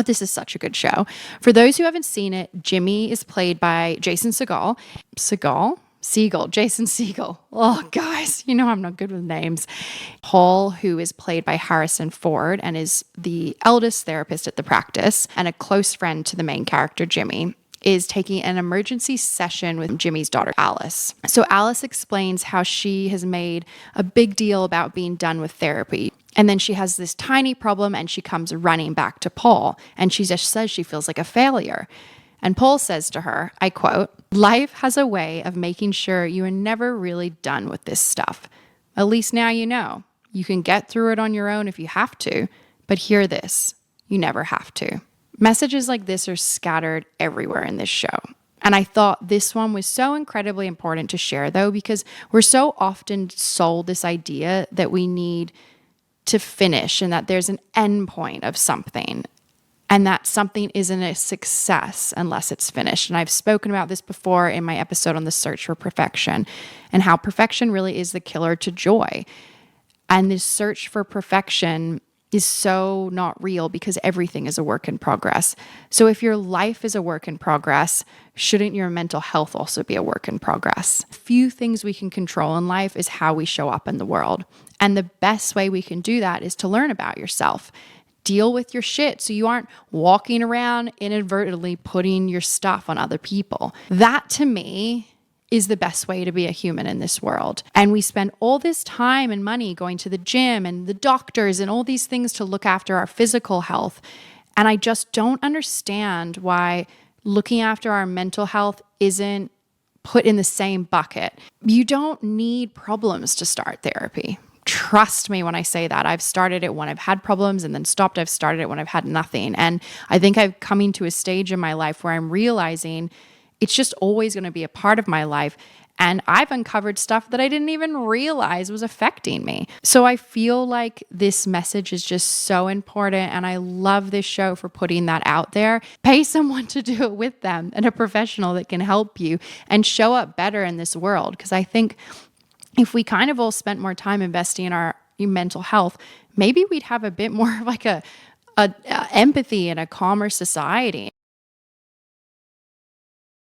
God, this is such a good show. For those who haven't seen it, Jimmy is played by Jason Segel. Jason Segel. Oh, guys, you know I'm not good with names. Paul, who is played by Harrison Ford and is the eldest therapist at the practice and a close friend to the main character, Jimmy, is taking an emergency session with Jimmy's daughter, Alice. So Alice explains how she has made a big deal about being done with therapy. And then she has this tiny problem and she comes running back to Paul and she just says she feels like a failure. And Paul says to her, I quote, "Life has a way of making sure you are never really done with this stuff. At least now you know. You can get through it on your own if you have to, but hear this, you never have to." Messages like this are scattered everywhere in this show. And I thought this one was so incredibly important to share, though, because we're so often sold this idea that we need to finish and that there's an end point of something and that something isn't a success unless it's finished. And I've spoken about this before in my episode on the search for perfection and how perfection really is the killer to joy. And this search for perfection is so not real because everything is a work in progress. So if your life is a work in progress, shouldn't your mental health also be a work in progress? Few things we can control in life is how we show up in the world. And the best way we can do that is to learn about yourself. Deal with your shit so you aren't walking around inadvertently putting your stuff on other people. That to me is the best way to be a human in this world. And we spend all this time and money going to the gym and the doctors and all these things to look after our physical health. And I just don't understand why looking after our mental health isn't put in the same bucket. You don't need problems to start therapy. Trust me when I say that. I've started it when I've had problems and then stopped. I've started it when I've had nothing. And I think I'm coming to a stage in my life where I'm realizing it's just always going to be a part of my life. And I've uncovered stuff that I didn't even realize was affecting me. So I feel like this message is just so important. And I love this show for putting that out there. Pay someone to do it with them and a professional that can help you and show up better in this world. Because I think if we kind of all spent more time investing in our mental health, maybe we'd have a bit more of like a empathy and a calmer society.